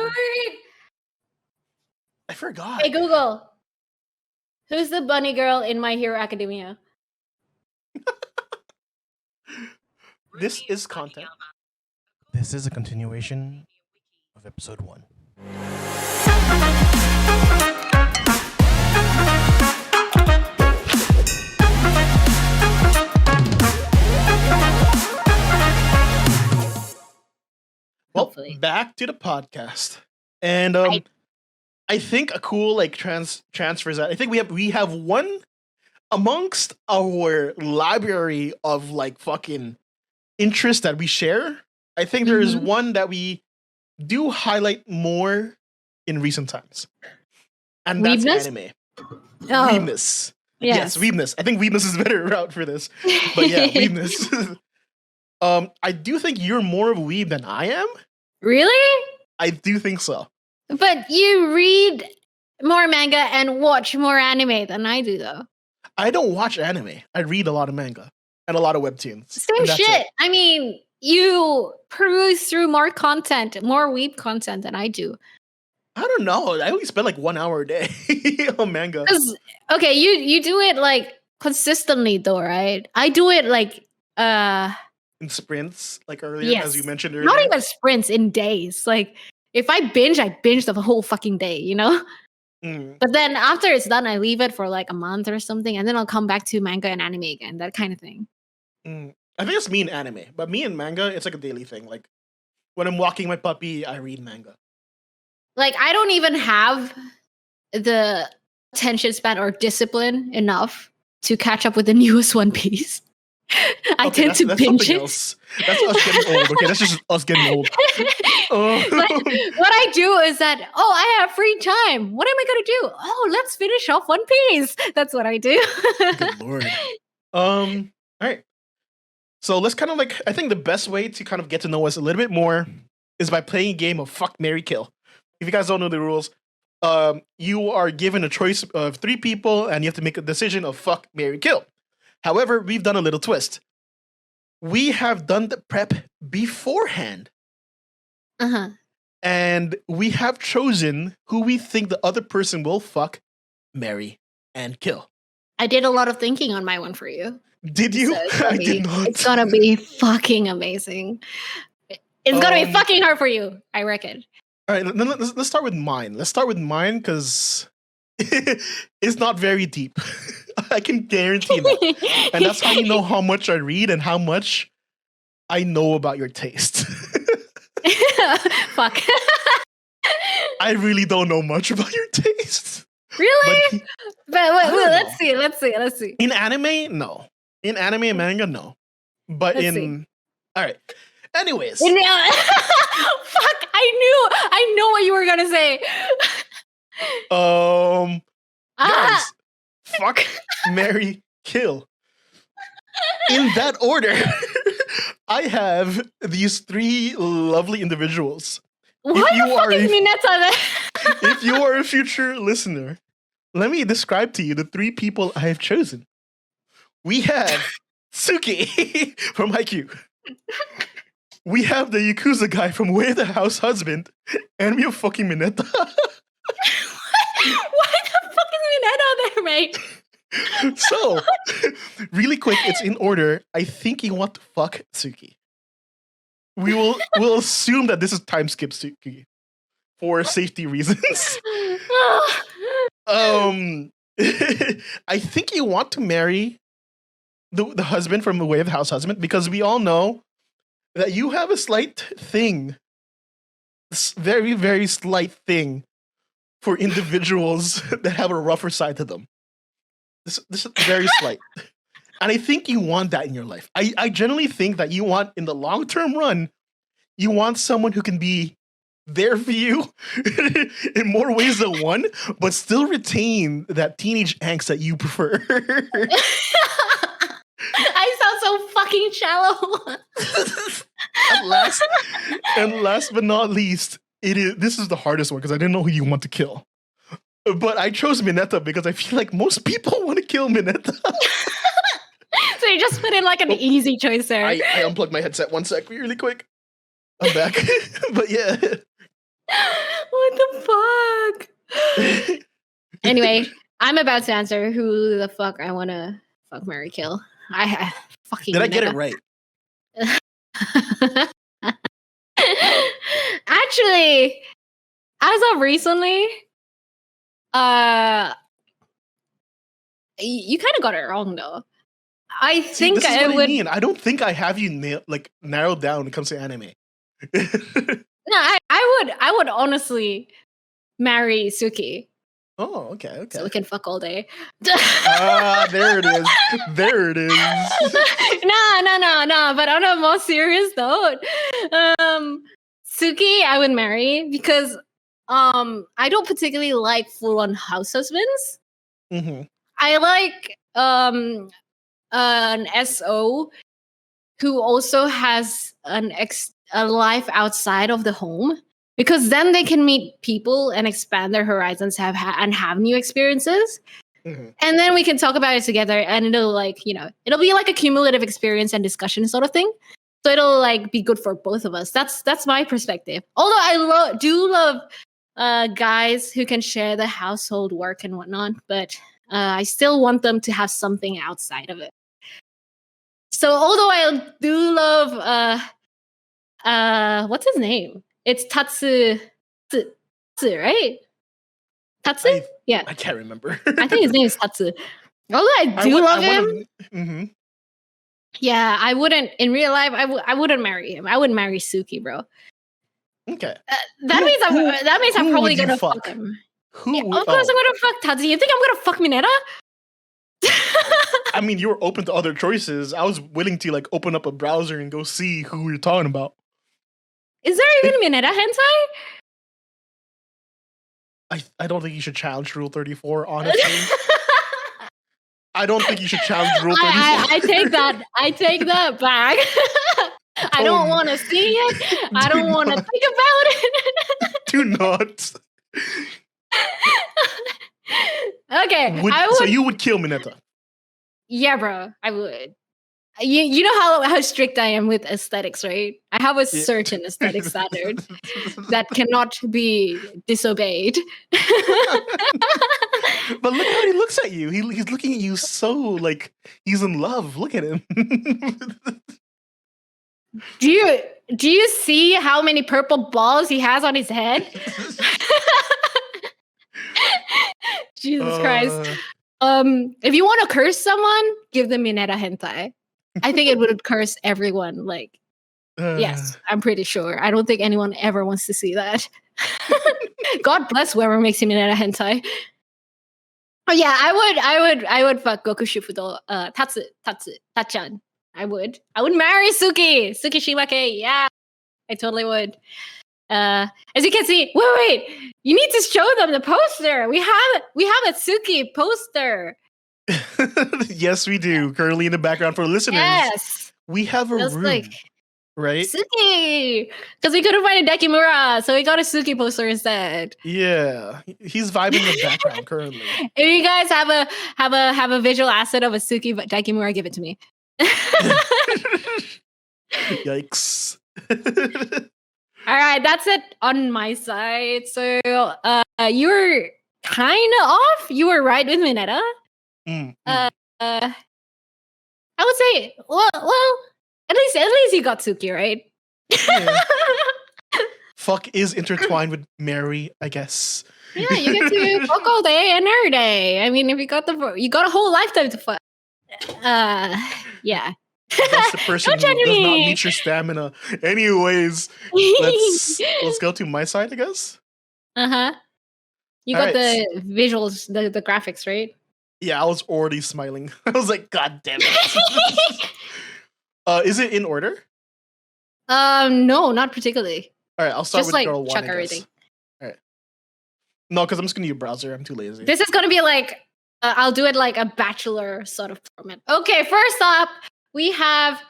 Lord! I forgot. Hey, Google. Who's the bunny girl in My Hero Academia? This is content. This is a continuation of episode 1. Well, Hopefully. back to the podcast. And I think a cool transfer is that I think we have one amongst our library of fucking interests that we share. I think there is one that we do highlight more in recent times. And that's Weebness? anime. Oh, Weebness. Yes, weebness. I think weebness is a better route for this. But yeah, weebness. I do think you're more of a weeb than I am. Really? I do think so. But you read more manga and watch more anime than I do, though. I don't watch anime. I read a lot of manga and a lot of webtoons. Same shit. I mean, you peruse through more content, more weeb content than I do. I don't know. I only spend 1 hour a day on manga. Okay, you do it consistently though, right? I do it in sprints, earlier, yes. as you mentioned earlier. Not even sprints, in days. If I binge the whole fucking day, you know? But then after it's done, I leave it for a month or something, and then I'll come back to manga and anime again, that kind of thing. I think it's me and anime, but me and manga, it's a daily thing. When I'm walking my puppy, I read manga. I don't even have the attention span or discipline enough to catch up with the newest One Piece. I tend to binge it. Else. That's us getting old. Okay, that's just us getting old. What I do is that, I have free time. What am I going to do? Let's finish off One Piece. That's what I do. Good Lord. All right. So let's kind of I think the best way to kind of get to know us a little bit more is by playing a game of Fuck, Marry, Kill. If you guys don't know the rules, you are given a choice of 3 people and you have to make a decision of Fuck, Marry, Kill. However, we've done a little twist. We have done the prep beforehand. And we have chosen who we think the other person will fuck, marry, and kill. I did a lot of thinking on my one for you. Did you? I did not. It's gonna be fucking amazing. It's gonna be fucking hard for you, I reckon. All right, let's start with mine. Let's start with mine because it's not very deep. I can guarantee that. And that's how you know how much I read and how much I know about your taste. Fuck. I really don't know much about your taste. Really? But let's see. In anime, no. In anime and manga, no. But Let's see. All right. Anyways. Fuck, I knew what you were gonna say. Guys, fuck, marry, kill. In that order, I have these 3 lovely individuals. What the fuck is Mineta then? If you are a future listener, let me describe to you the 3 people I have chosen. We have Tsukki from Haikyuu. We have the Yakuza guy from Way of the House Husband, and we have fucking Mineta. Why the fuck is Mineta there, mate? So, really quick, it's in order. I think you want to fuck Tsukki. We'll assume that this is time skip Tsukki for safety reasons. I think you want to marry the husband from the Way of the House Husband because we all know that you have a slight thing, very, very slight thing for individuals that have a rougher side to them. This is very slight. And I think you want that in your life. I generally think that you want, in the long-term run, you want someone who can be there for you in more ways than one, but still retain that teenage angst that you prefer. I sound so fucking shallow. and last but not least, this is the hardest one because I didn't know who you want to kill. But I chose Mineta because I feel like most people want to kill Mineta. So you just put in an easy choice there. I unplugged my headset 1 sec really quick. I'm back. But yeah. What the fuck? Anyway, I'm about to answer who the fuck I want to fuck, marry, kill. I fucking Did I get it right? Actually, as of recently, you kind of got it wrong though. I think this is I what would. I mean. I don't think I have you narrowed down when it comes to anime. No, I would honestly marry Tsukki. Oh, okay. So we can fuck all day. There it is. There it is. No. But on a more serious note, Tsukki, I would marry because I don't particularly like full-on house husbands. Mm-hmm. I like an SO who also has a life outside of the home, because then they can meet people and expand their horizons, and have new experiences. Mm-hmm. And then we can talk about it together, and it'll it'll be like a cumulative experience and discussion sort of thing. So it'll like be good for both of us. That's my perspective. Although I do love guys who can share the household work and whatnot, but I still want them to have something outside of it. So although I do love what's his name? It's Tatsu, right? Tatsu? Yeah. I can't remember. I think his name is Tatsu. Although I love him. Mm-hmm. Yeah, I wouldn't in real life. I wouldn't marry him. I would marry Tsukki, bro. Okay. That means I'm probably gonna fuck him. Of course, I'm gonna fuck Tatsu. You think I'm gonna fuck Mineta? I mean, you were open to other choices. I was willing to like open up a browser and go see who we were talking about. Is there even Mineta hentai? I don't think you should challenge Rule 34, honestly. I don't think you should challenge Rule 34. I take that back. I don't want to see it. I don't want to think about it. Do not. Okay. So you would kill Mineta? Yeah, bro. I would. You know how strict I am with aesthetics, right? I have a certain aesthetic standard that cannot be disobeyed. But look how he looks at you. He's looking at you so like he's in love. Look at him. Do you see how many purple balls he has on his head? Jesus Christ. If you want to curse someone, give them Mineta hentai. I think it would curse everyone. Like, yes, I'm pretty sure. I don't think anyone ever wants to see that. God bless whoever makes him Mineta hentai. Oh yeah, I would fuck Goku Shufudo, Tachan. I would marry Tsukki Shimake. Yeah, I totally would. As you can see, wait, you need to show them the poster. We have a Tsukki poster. Yes, we do. Currently in the background for listeners. Yes, we have a room, right? Tsukki, because we couldn't find a Dekimura, so we got a Tsukki poster instead. Yeah, he's vibing in the background currently. If you guys have a visual asset of a Tsukki Dekimura, give it to me. Yikes. All right, that's it on my side. So you were kind of off. You were right with Mineta. I would say, well, at least you got Tsukki, right? Yeah. Fuck is intertwined with Mary, I guess. Yeah, you get to fuck all day and every day. I mean, if you got a whole lifetime to fuck. Yeah. That's the person who does not meet your stamina. Anyways, let's go to my side, I guess. You got the visuals, the graphics, right? Yeah, I was already smiling. I was like, God damn it. Is it in order? No, not particularly. All right, I'll start with girl one. Chuck everything. All right. No, because I'm just gonna use browser. I'm too lazy. This is gonna be like I'll do it like a bachelor sort of format. Okay, first up, we have.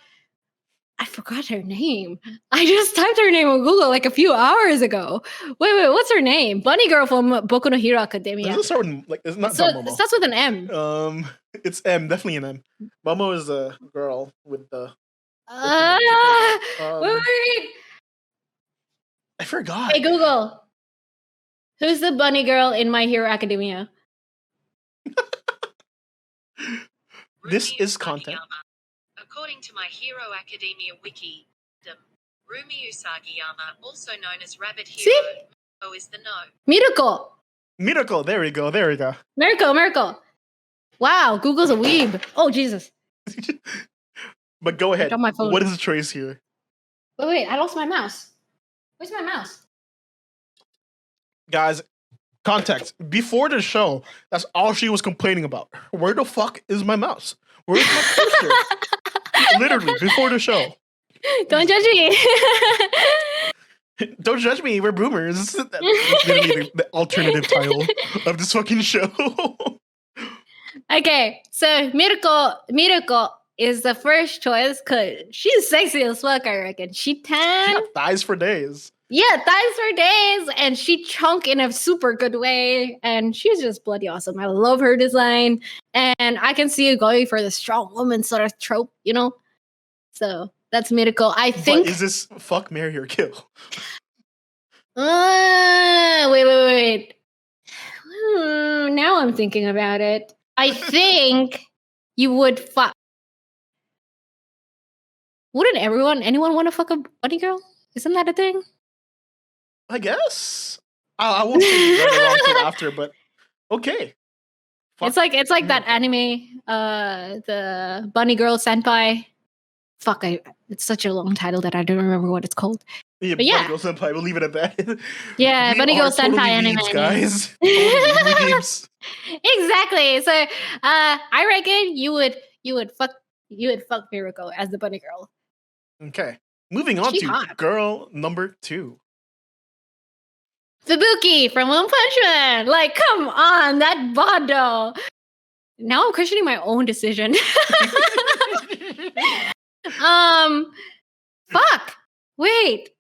I forgot her name. I just typed her name on Google like a few hours ago. Wait, what's her name? Bunny girl from Boku no Hero Academia. Does it start with like? It's not Momo. It starts with an M. It's M. Definitely an M. Momo is a girl with the. Wait. I forgot. Hey Google, Who's the bunny girl in My Hero Academia? This is content. According to My Hero Academia wiki, Rumi Usagiyama, also known as Rabbit Hero, See? is the no. Miracle. Miracle. There we go. Miracle. Wow, Google's a weeb. Oh, Jesus. But go ahead. On my phone. What is the choice here? Wait, I lost my mouse. Where's my mouse? Guys, context. Before the show, that's all she was complaining about. Where the fuck is my mouse? Where's my cursor? Literally, before the show. Don't judge me. Don't judge me. We're boomers. That's literally the alternative title of this fucking show. Okay, so Miracle is the first choice because she's sexy as fuck, I reckon. She tan. She got thighs for days. Yeah, thighs for days. And she chunk in a super good way. And she's just bloody awesome. I love her design. And I can see you going for the strong woman sort of trope, you know? So that's Miracle. I think. But is this fuck, marry, or kill? Wait. Now I'm thinking about it. I think you would fuck. Wouldn't anyone want to fuck a bunny girl? Isn't that a thing? I guess. I won't say right along to after, but okay. Fuck. It's like that anime, the bunny girl senpai. Fuck, it's such a long title that I don't remember what it's called. Yeah, but yeah. Bunny Girl Senpai, we'll leave it at that. Yeah, Bunny Girl Senpai anime. Weebs, guys. Totally weebs. Exactly. So I reckon you would fuck Miracle as the bunny girl. Okay. Moving on She's to hot. girl number 2. Fubuki from One Punch Man. Like, come on, that Bondo. Now I'm questioning my own decision. Fuck. Wait.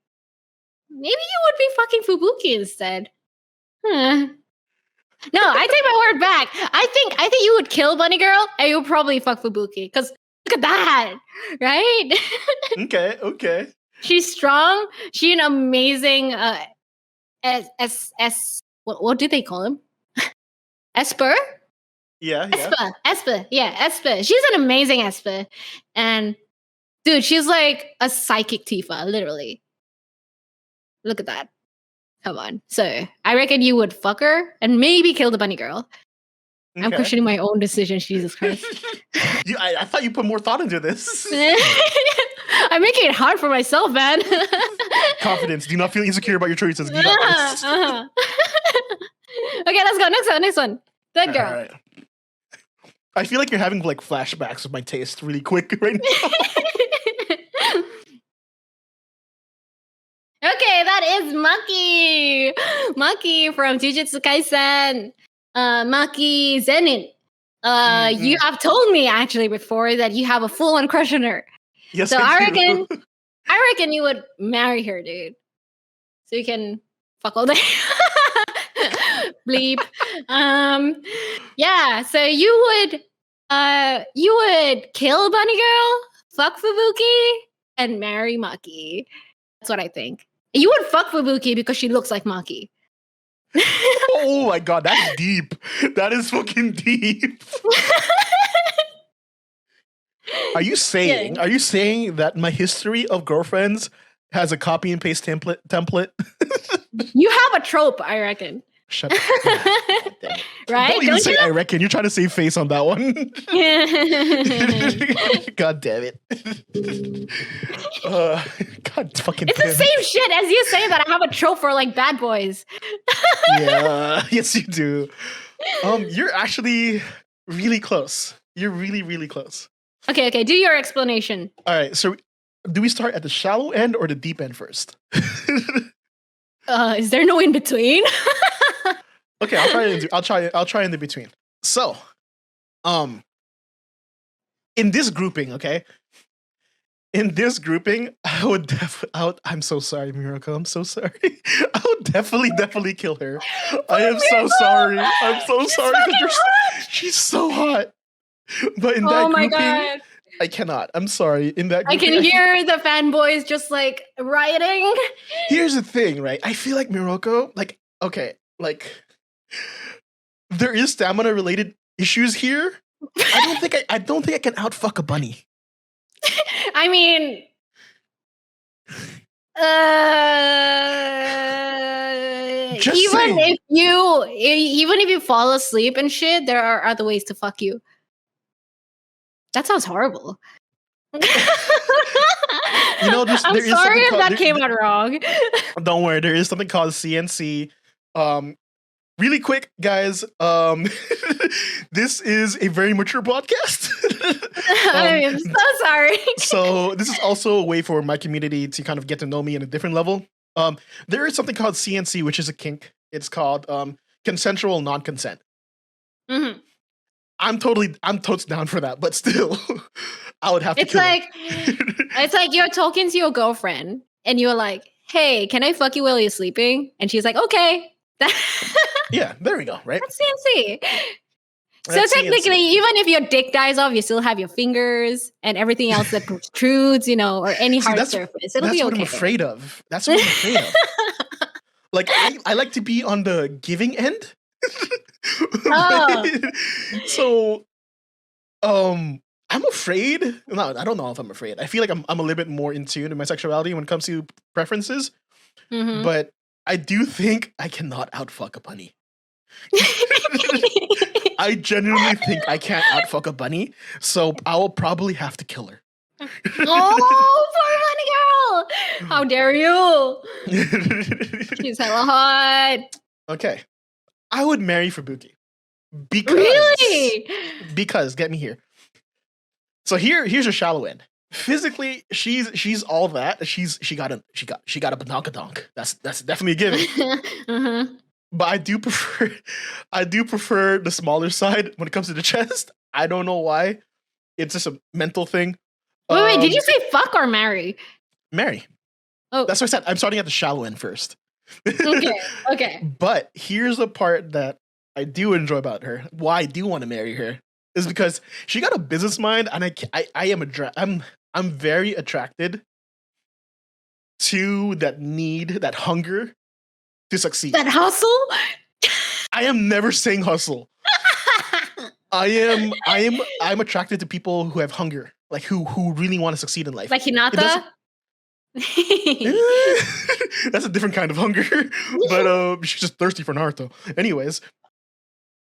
Maybe you would be fucking Fubuki instead. Huh. No, I take my word back. I think you would kill Bunny Girl and you'll probably fuck Fubuki. Because look at that. Right? Okay. She's strong. She's an amazing what do they call him? Esper? Yeah. Esper. Yeah, Esper. She's an amazing Esper. And dude, she's like a psychic Tifa, literally. Look at that. Come on. So I reckon you would fuck her and maybe kill the bunny girl. Okay. I'm questioning my own decision, Jesus Christ. I thought you put more thought into this. I'm making it hard for myself, man. Confidence. Do not feel insecure about your choices. You got this. Okay, let's go. Next one. That girl. All right. I feel like you're having like flashbacks of my taste really quick right now. Okay, that is Maki. Maki from Jujutsu Kaisen. Maki Zenin. You have told me actually before that you have a full-on crush on her. Yes, so I do. I reckon you would marry her, dude. So you can fuck all day. Bleep. Yeah, so you would kill Bunny Girl, fuck Fubuki, and marry Maki. That's what I think. You would fuck Fubuki because she looks like Maki. Oh my god, that's deep. That is fucking deep. Are you saying that my history of girlfriends has a copy and paste template? You have a trope, I reckon. Shut up. Right? Don't even say I reckon. You're trying to save face on that one. God damn it. God fucking It's the same shit as you saying that I have a trope for like bad boys. Yeah. Yes, you do. You're actually really close. You're really, really close. Okay. Do your explanation. All right. So do we start at the shallow end or the deep end first? Is there no in between? Okay, I'll try in the between. So, in this grouping, okay? In this grouping, I'm so sorry, Miracle. I'm so sorry. I would definitely kill her. I am so sorry. I'm so sorry because she's so hot. But in that grouping, God. I cannot. I'm sorry. In that grouping, I can hear the fanboys just like rioting. Here's the thing, right? I feel like Miroko, like, okay, like there is stamina related issues here. I don't think I can outfuck a bunny. I mean, Just even saying. if you fall asleep and shit, there are other ways to fuck you. That sounds horrible. You know, I'm there is sorry something if called- that came out wrong. Don't worry, there is something called CNC. Really quick, guys. This is a very mature podcast. I'm so sorry. So this is also a way for my community to kind of get to know me in a different level. There is something called CNC, which is a kink. It's called consensual non-consent. Mhm. I'm totally down for that, but still, I would have to. It's like you're talking to your girlfriend and you're like, "Hey, can I fuck you while you're sleeping?" And she's like, "Okay." Yeah, there we go. Right. That's CNC. So That's technically, CNC. even if your dick dies off, you still have your fingers and everything else that protrudes, or any See, hard that's- surface. It'll That's be what okay. I'm afraid of. That's what I'm afraid of. Like I like to be on the giving end. Oh. So, I'm afraid. No, I don't know if I'm afraid. I feel like I'm a little bit more in tune in my sexuality when it comes to preferences. Mhm. But I do think I cannot outfuck a bunny. I genuinely think I can't outfuck a bunny, so I will probably have to kill her. Oh, poor bunny girl! How dare you? She's hella hot. Okay, I would marry Fubuki because Really? because get me here. So here's a shallow end. Physically, she's all that. She got a badonkadonk. That's definitely a given. Mhm. But I do prefer the smaller side when it comes to the chest. I don't know why. It's just a mental thing. Wait, did you say fuck or marry? marry? Oh, That's what I said. I'm starting at the shallow end first. okay. But here's the part that I do enjoy about her. Why I do want to marry her is because she got a business mind, and I'm very attracted to that need, that hunger to succeed. That hustle? I am never saying hustle. I'm attracted to people who have hunger, like who really want to succeed in life. Like It Hinata? doesn't- That's a different kind of hunger, but she's just thirsty for Naruto. Anyways,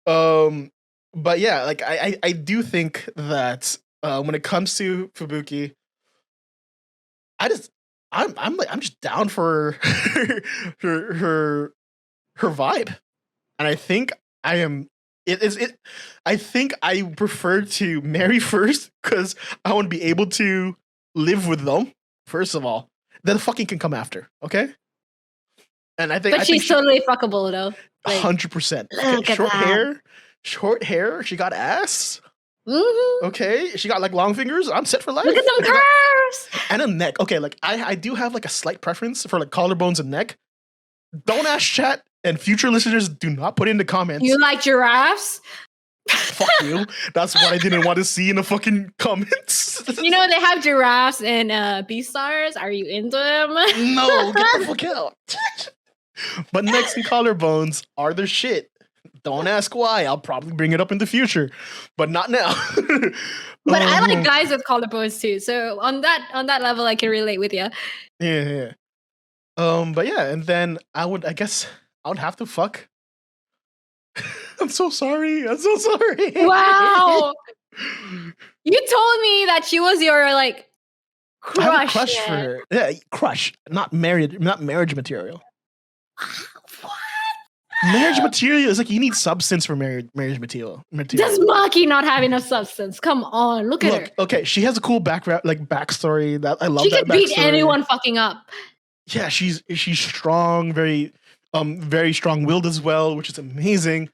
but yeah, like I do think that when it comes to Fubuki, I'm just down for her vibe, and I think I am. I think I prefer to marry first because I want to be able to live with them first of all. Then fucking can come after, okay? And I think, But she's totally fuckable though. Like, 100%. look at that. Short hair. She got ass. mhm. Okay, she got like long fingers. I'm set for life. Look at them curves. And a neck. Okay, like I do have like a slight preference for like collarbones and neck. Don't ask chat, and future listeners do not put in the comments. You like giraffes? Fuck you. That's what I didn't want to see in the fucking comments. They have giraffes in Beastars. Are you into them? No, get the fuck out. But necks and collarbones are their shit. Don't ask why. I'll probably bring it up in the future, but not now. But I like guys with collarbones too. So on that level, I can relate with you. Yeah. But yeah, and then I would have to fuck. I'm so sorry. Wow. You told me that she was your like crush. I have a crush for her. Yeah, crush, not marriage material. What? Marriage material is like you need substance for marriage material. Does Maki not have enough substance? Come on, look at her. Okay, she has a cool backstory that I love. She that can beat backstory. anyone fucking up. Yeah, she's strong, very strong-willed as well, which is amazing.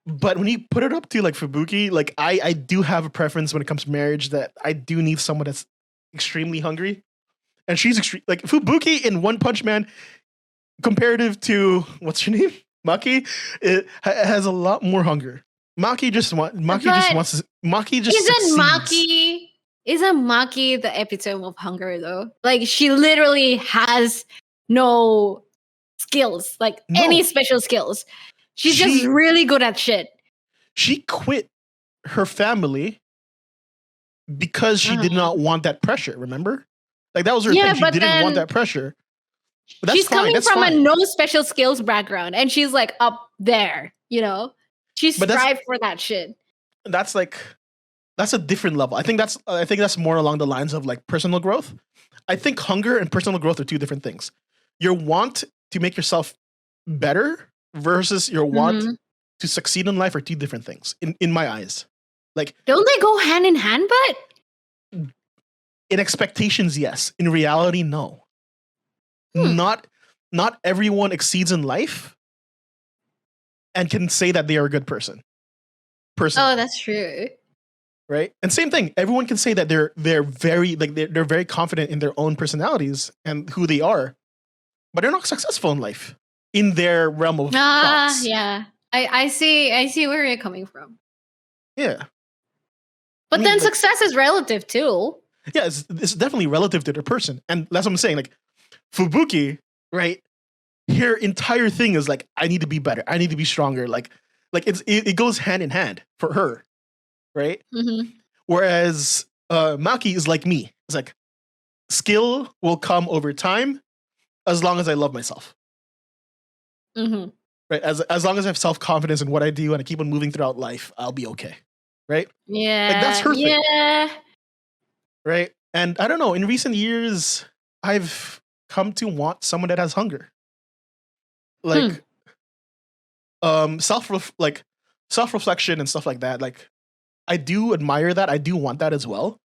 But when you put it up to like Fubuki, like I do have a preference when it comes to marriage that I do need someone that's extremely hungry, and she's like Fubuki in One Punch Man, comparative to what's your name, Maki, it has a lot more hunger. Maki just wants. Maki just succeeds. Isn't Maki the epitome of hunger though? Like she literally has no skills, like No. any special skills. She's just really good at shit. She quit her family because she did not want that pressure, remember? Like that was her thing. She didn't want that pressure. But that's she's fine. coming from a no special skills background, and she's like up there, you know? She strived for that shit. That's a different level. I think that's more along the lines of like personal growth. I think hunger and personal growth are two different things. Your want to make yourself better versus your want to succeed in life are two different things in my eyes. Like, don't they go hand in hand, but in expectations, yes. In reality, no. Not everyone exceeds in life and can say that they are a good person. Oh, that's true. Right? And same thing. Everyone can say that they're very confident in their own personalities and who they are, but they're not successful in life in their realm of thoughts. Yeah. I see where you're coming from. Yeah. But then success is relative too. Yeah, it's definitely relative to the person. And that's what I'm saying. Like Fubuki, right? Her entire thing is like, I need to be better. I need to be stronger. Like it goes hand in hand for her. Right? Mm-hmm. Whereas Maki is like me. It's like skill will come over time as long as I love myself. Mm-hmm. Right? As long as I have self-confidence in what I do and I keep on moving throughout life, I'll be okay. Right? Yeah. Like that's her thing. Yeah. Right? And I don't know, in recent years, I've come to want someone that has hunger. Like self-reflection and stuff like that. Like I do admire that. I do want that as well.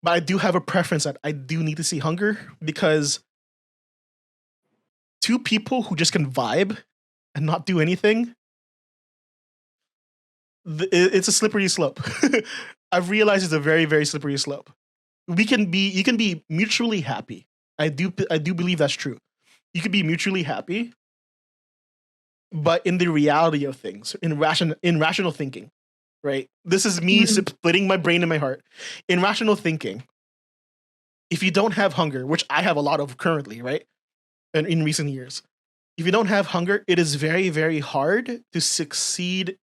But I do have a preference that I do need to see hunger because two people who just can vibe and not do anything, it's a slippery slope. I've realized it's a very, very slippery slope. You can be mutually happy. I do believe that's true. You could be mutually happy, but in the reality of things, in rational thinking, right? This is me splitting my brain and my heart. In rational thinking, if you don't have hunger, which I have a lot of currently, right? And in recent years, if you don't have hunger, it is very, very hard to succeed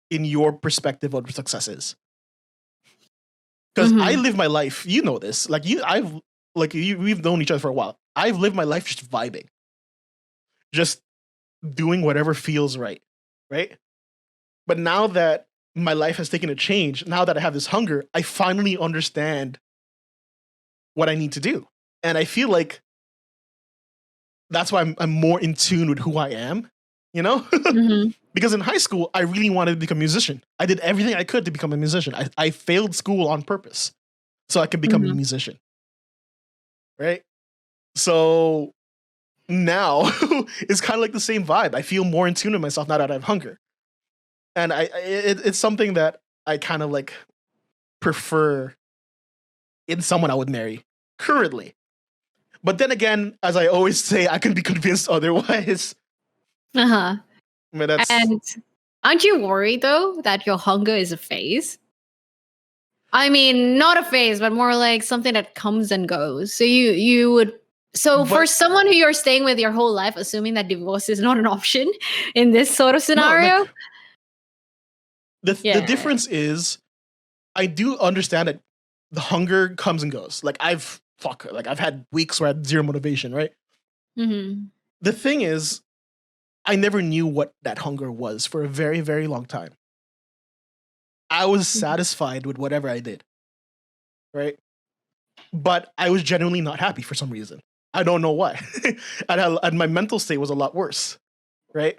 in your perspective of what success is. Because I live my life, you know this. We've known each other for a while. I've lived my life just vibing. Just doing whatever feels right. Right? But now that my life has taken a change, now that I have this hunger, I finally understand what I need to do. And I feel like that's why I'm more in tune with who I am, you know? Because in high school, I really wanted to become a musician. I did everything I could to become a musician. I failed school on purpose so I could become a musician. Right? So now it's kind of like the same vibe. I feel more in tune with myself now that I have hunger. And it's something that I kind of like prefer in someone I would marry currently. But then again, as I always say, I can be convinced otherwise. But that's... And aren't you worried though that your hunger is a phase? I mean, not a phase, but more like something that comes and goes. So you would. So for someone who you're staying with your whole life, assuming that divorce is not an option in this sort of scenario. No, the difference is, I do understand that the hunger comes and goes. Like I've had weeks where I had zero motivation, right? The thing is, I never knew what that hunger was for a very, very long time. I was satisfied with whatever I did, right? But I was genuinely not happy for some reason. I don't know why. And my mental state was a lot worse, right?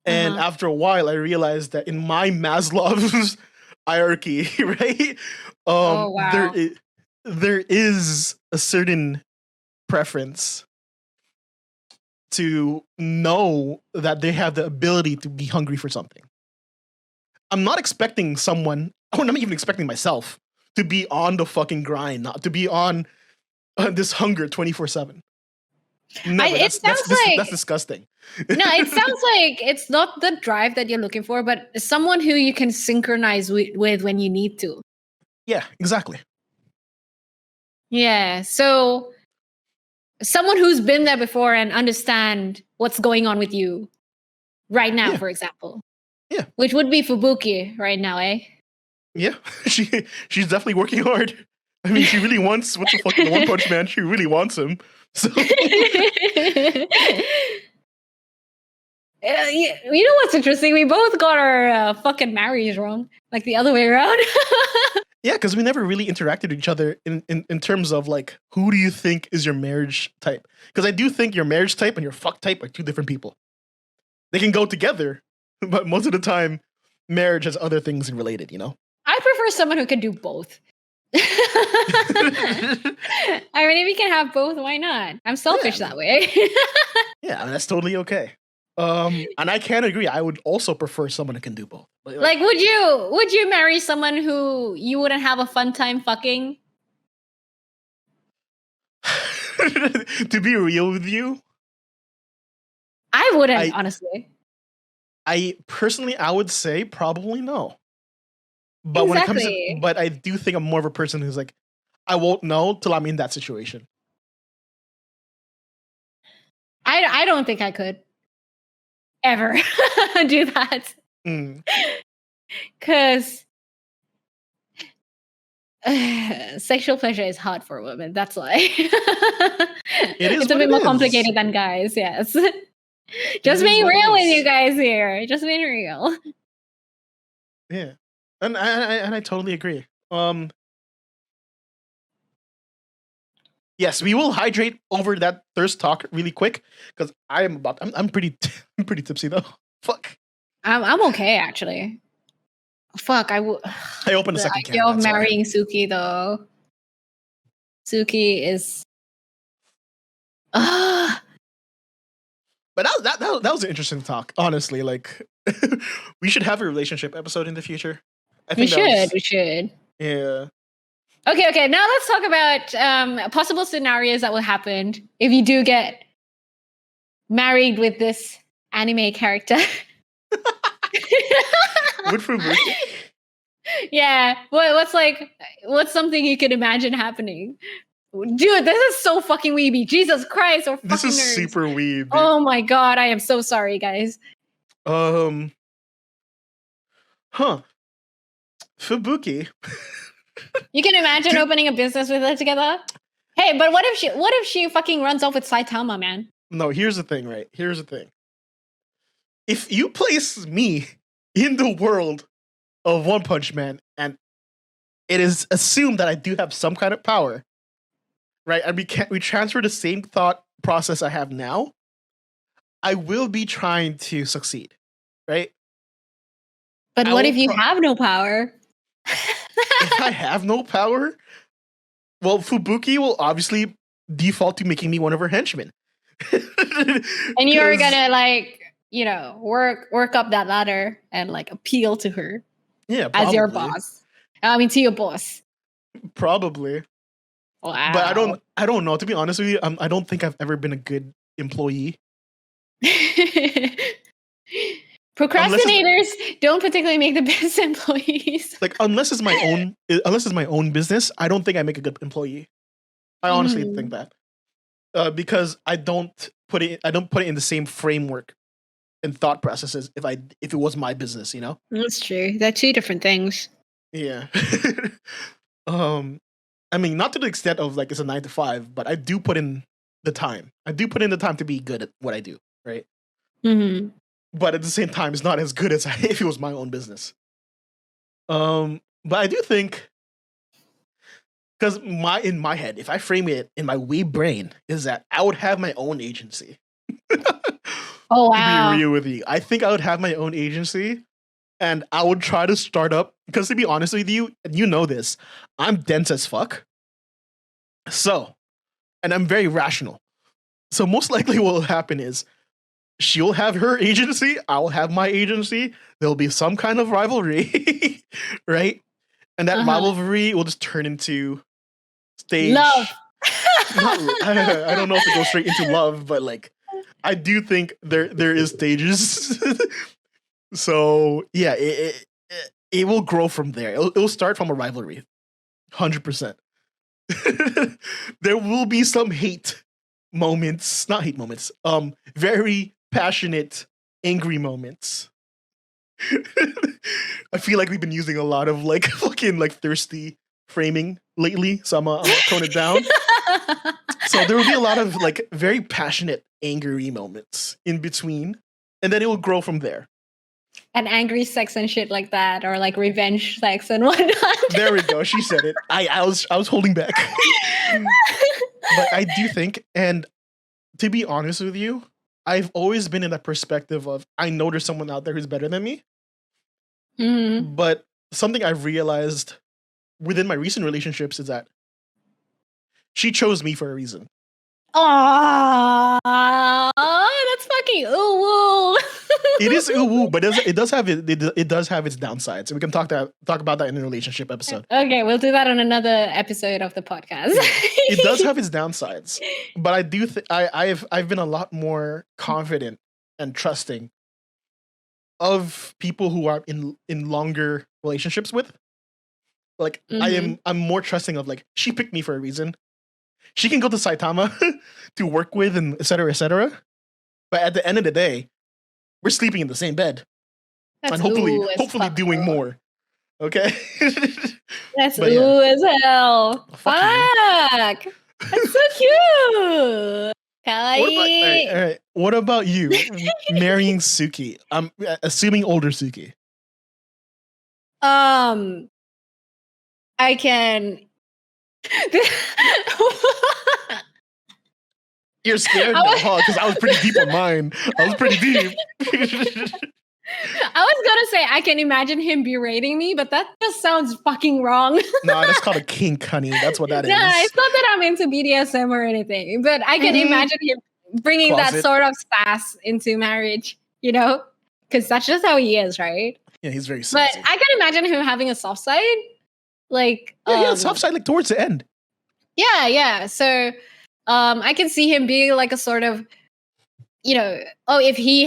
And after a while, I realized that in my Maslow's hierarchy, right? There is a certain preference to know that they have the ability to be hungry for something. I'm not expecting someone, I'm not even expecting myself to be on the fucking grind, not to be on this hunger 24/7. That's disgusting. No, it sounds like it's not the drive that you're looking for, but someone who you can synchronize with when you need to. Yeah, exactly. Yeah. So someone who's been there before and understand what's going on with you right now, Yeah. for example. Yeah. Which would be Fubuki right now, eh? Yeah, she's definitely working hard. I mean, she really wants what the fuck the One Punch Man. She really wants him. So you know what's interesting? We both got our fucking marriage wrong, like the other way around. yeah, because we never really interacted with each other in terms of like, who do you think is your marriage type? Because I do think your marriage type and your fuck type are two different people. They can go together, but most of the time, marriage has other things related, you know? I prefer someone who can do both. I mean, if you can have both, why not? I'm selfish that way. Yeah, and that's totally okay. And I can agree. I would also prefer someone who can do both. But, like, would you marry someone who you wouldn't have a fun time fucking? To be real with you, I wouldn't, honestly. I personally, I would say probably no. But when it comes to, but I do think I'm more of a person who's like, I won't know till I'm in that situation. I don't think I could ever do that. Because sexual pleasure is hard for women. That's why. It's a bit more complicated than guys. Yes. Just being real with you guys here. Just being real. Yeah. And I totally agree. Yes, we will hydrate over that thirst talk really quick because I'm pretty tipsy though. Fuck. I'm okay actually. Fuck, I opened a second can. Of marrying Tsukki though. Tsukki is. But that was an interesting talk. Honestly, like we should have a relationship episode in the future. I think we should. Yeah. Okay. Now let's talk about possible scenarios that will happen if you do get married with this anime character. With Fubuki? Yeah. What's something you can imagine happening? Dude, this is so fucking weeby. Jesus Christ. This is nerds. Super weeby. Oh my god, I am so sorry, guys. Fubuki. You can imagine opening a business with her together? Hey, but what if she fucking runs off with Saitama, man? No, here's the thing, right? Here's the thing. If you place me in the world of One Punch Man and it is assumed that I do have some kind of power, right? And we transfer the same thought process I have now, I will be trying to succeed, right? But what if you have no power? If I have no power, well, Fubuki will obviously default to making me one of her henchmen. And you're gonna work up that ladder and like appeal to her. Yeah, probably. As your boss. I mean, to your boss. Probably. Wow. But I don't know. To be honest with you, I don't think I've ever been a good employee. Procrastinators don't particularly make the best employees. Like unless it's my own business, I don't think I make a good employee. I honestly think that. Because I don't put it in the same framework and thought processes if it was my business, you know? That's true. They're two different things. Yeah. I mean, not to the extent of like it's a 9 to 5, but I do put in the time. I do put in the time to be good at what I do, right? Mm-hmm. But at the same time, it's not as good as if it was my own business. But I do think, because in my head, if I frame it in my wee brain, is that I would have my own agency. Oh wow! To be real with you, I think I would have my own agency, and I would try to start up. Because to be honest with you, and you know this, I'm dense as fuck. So, and I'm very rational. So most likely, what will happen is she'll have her agency, I'll have my agency. There'll be some kind of rivalry, right? And that rivalry will just turn into stage love. I don't know if it goes straight into love, but like I do think there is stages. So yeah, it will grow from there. It'll start from a rivalry, 100%. There will be some hate moments, not hate moments, very passionate, angry moments. I feel like we've been using a lot of like fucking like thirsty framing lately, so I'm gonna tone it down. So there will be a lot of like very passionate, angry moments in between, and then it will grow from there. And angry sex and shit like that, or like revenge sex and whatnot. There we go. She said it. I was holding back. But I do think, and to be honest with you, I've always been in that perspective of I know there's someone out there who's better than me. Mm-hmm. But something I've realized within my recent relationships is that she chose me for a reason. Aww, that's fucking ooh. It is ooh, but it does have its downsides, and we can talk about that in a relationship episode. Okay, we'll do that on another episode of the podcast. It does have its downsides, but I do I've been a lot more confident and trusting of people who are in longer relationships with. Like I'm more trusting of like she picked me for a reason. She can go to Saitama to work with and et cetera, et cetera. But at the end of the day, we're sleeping in the same bed. That's and hopefully doing up. more. Okay? That's ooh as hell. Fuck. That's so cute. Kawaii. All right. What about you marrying Tsukki? I'm assuming older Tsukki. I can. You're scared now, huh? Because I was pretty deep on mine. I was pretty deep. I was gonna say I can imagine him berating me, but that just sounds fucking wrong. No, that's called a kink, honey. That's what that is. Yeah, it's not that I'm into BDSM or anything, but I can imagine him bringing that sort of sass into marriage, you know? Because that's just how he is, right? Yeah, he's very sassy. But I can imagine him having a soft side. Like, he had a soft side like towards the end. Yeah. So I can see him being like a sort of, you know, if he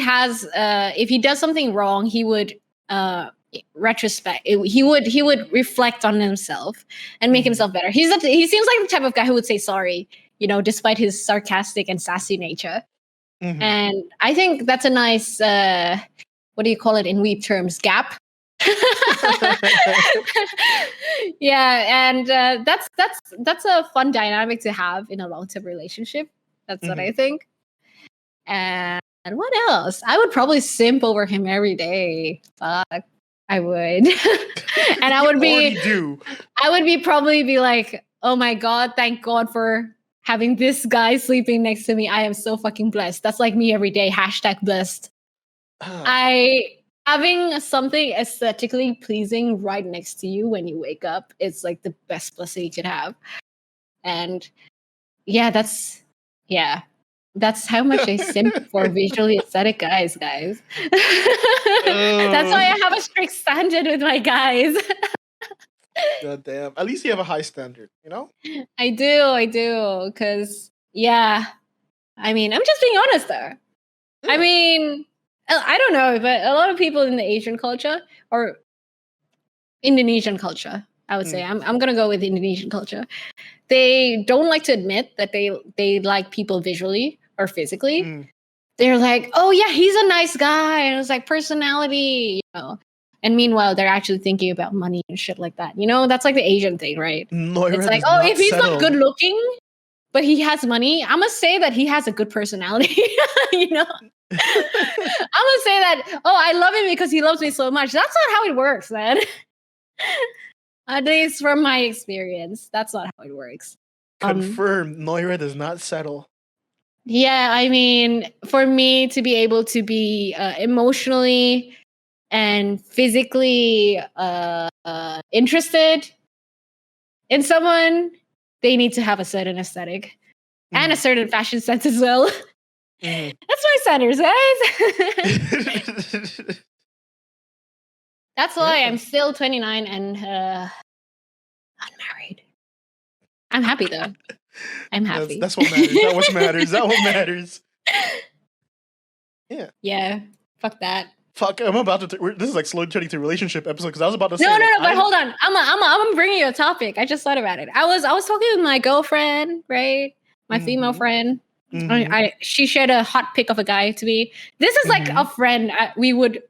does something wrong, he would retrospect. He would reflect on himself and make himself better. He seems like the type of guy who would say sorry, you know, despite his sarcastic and sassy nature. Mm-hmm. And I think that's a nice, what do you call it in weeb terms? Gap. Yeah, and that's a fun dynamic to have in a long-term relationship. That's what I think. And what else? I would probably simp over him every day. Fuck, I would. And I would probably be like, oh my god, thank God for having this guy sleeping next to me. I am so fucking blessed. That's like me every day. #blessed. Having something aesthetically pleasing right next to you when you wake up is like the best blessing you could have. And yeah, that's how much I simp for visually aesthetic guys. That's why I have a strict standard with my guys. God damn. At least you have a high standard, you know? I do. Because, yeah. I mean, I'm just being honest there. Yeah. I mean, I don't know, but a lot of people in the Asian culture or Indonesian culture, I would say, I'm going to go with Indonesian culture. They don't like to admit that they like people visually or physically. They're like, oh yeah, he's a nice guy. And it's like personality, you know. And meanwhile, they're actually thinking about money and shit like that. You know, that's like the Asian thing, right? Noira, it's like, oh, if he's not good looking, but he has money, I'm going to say that he has a good personality, you know? I'm gonna say that, oh, I love him because he loves me so much. That's not how it works, man. At least from my experience, that's not how it works. Confirmed, Noira does not settle. Yeah, I mean, for me to be able to be emotionally and physically interested in someone, they need to have a certain aesthetic and a certain fashion sense as well. That's my standards, guys. That's why I'm still 29 and unmarried. I'm happy though. I'm happy. That's what matters. That what matters. Yeah. Yeah. Fuck that. Fuck. I'm about to. This is like slowly turning to relationship episode because I was about to say. No. But hold on. I'm bringing you a topic. I just thought about it. I was talking with my girlfriend, right? My female friend. She shared a hot pic of a guy to me. This is like a friend. We would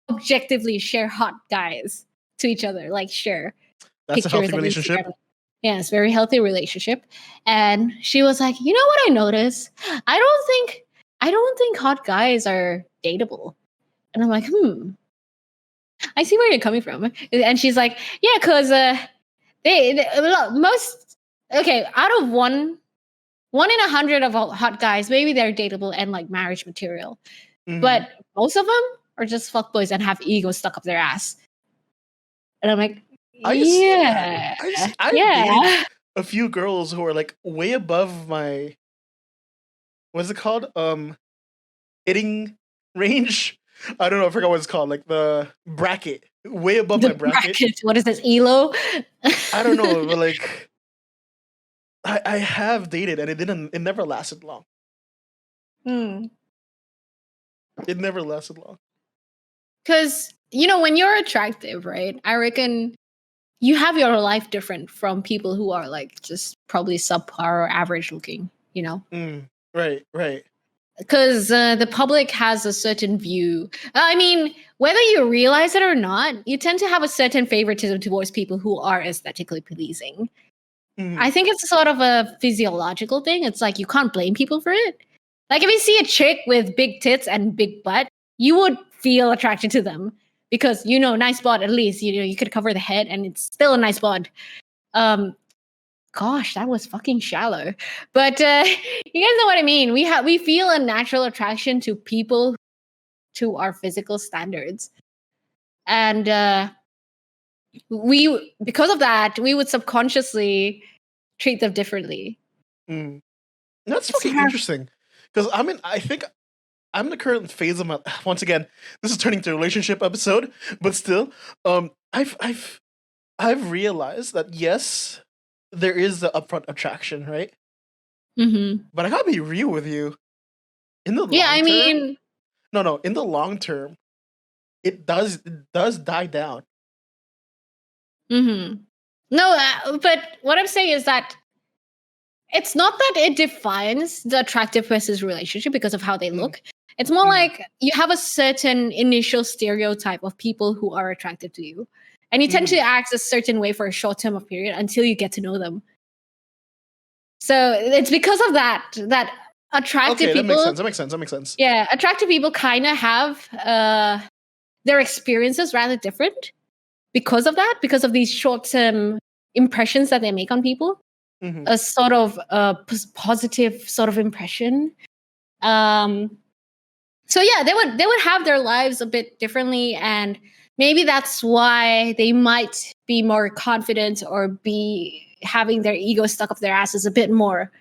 objectively share hot guys to each other, like share That's a pictures healthy relationship. Yeah, it's a very healthy relationship. And she was like, you know what I noticed? I don't think hot guys are dateable. And I'm like, I see where you're coming from. And she's like, yeah, because most out of one in 100 of hot guys, maybe they're dateable and like marriage material. But most of them are just fuckboys and have ego stuck up their ass. And I'm like, I've dated a few girls who are like way above my, what's it called? Hitting range. I don't know. I forgot what it's called. Like the bracket, way above my bracket. What is this, ELO? I don't know, but like, I have dated and it never lasted long. It never lasted long. Because, when you're attractive, right? I reckon you have your life different from people who are like just probably subpar or average looking, Right. Because the public has a certain view. I mean, whether you realize it or not, you tend to have a certain favoritism towards people who are aesthetically pleasing. I think it's sort of a physiological thing. It's like you can't blame people for it. Like if you see a chick with big tits and big butt, you would feel attracted to them because, nice bod at least. You could cover the head and it's still a nice bod. Gosh, that was fucking shallow. But you guys know what I mean. We feel a natural attraction to people to our physical standards. And because of that, we would subconsciously treat them differently. That's fucking interesting. Because I think I'm in the current phase of my, once again, this is turning to a relationship episode, but still, I've realized that yes, there is the upfront attraction, right? But I gotta be real with you. In the long term, no, in the long term, it does die down. No, but what I'm saying is that it's not that it defines the attractive person's relationship because of how they look. It's more like you have a certain initial stereotype of people who are attractive to you. And you tend to act a certain way for a short term of period until you get to know them. So it's because of that attractive people. That makes sense. Yeah, attractive people kind of have their experiences rather different because of that, because of these short-term impressions that they make on people. A sort of positive sort of impression. So yeah, they would have their lives a bit differently, and maybe that's why they might be more confident or be having their ego stuck up their asses a bit more,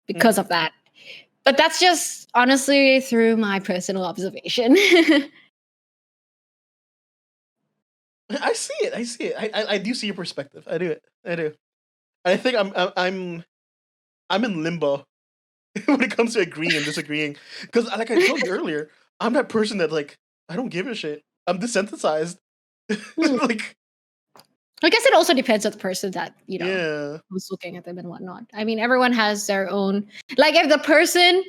because of that. But that's just honestly through my personal observation. I see it. I do see your perspective. I do. I think I'm in limbo when it comes to agreeing and disagreeing. Because like I told you earlier, I'm that person that like I don't give a shit. I'm desensitized. Like, I guess it also depends on the person that who's looking at them and whatnot. I mean, everyone has their own. Like, if the person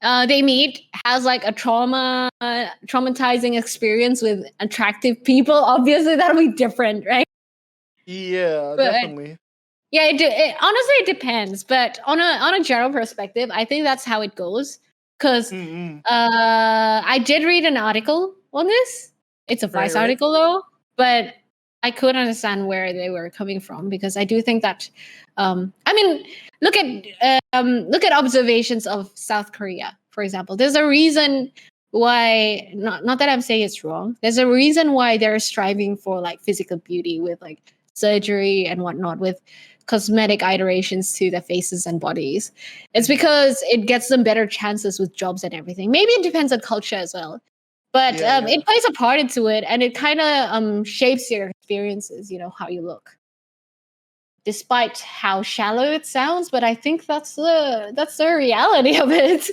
they meet has like a traumatizing experience with attractive people, obviously that'll be different, right? Yeah, definitely. Yeah, honestly it depends, but on a general perspective, I think that's how it goes. Because I did read an article on this. It's a Vice article though, but I could understand where they were coming from because I do think that. I mean, look at observations of South Korea, for example. There's a reason why. Not that I'm saying it's wrong. There's a reason why they're striving for like physical beauty with like surgery and whatnot, with cosmetic iterations to their faces and bodies. It's because it gets them better chances with jobs and everything. Maybe it depends on culture as well. But it plays a part into it, and it kind of shapes your experiences, how you look. Despite how shallow it sounds, but I think that's the reality of it.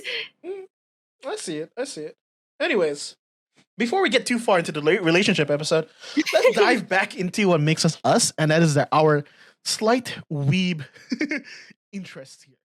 I see it. Anyways, before we get too far into the relationship episode, let's dive back into what makes us us, and that is our slight weeb interests here.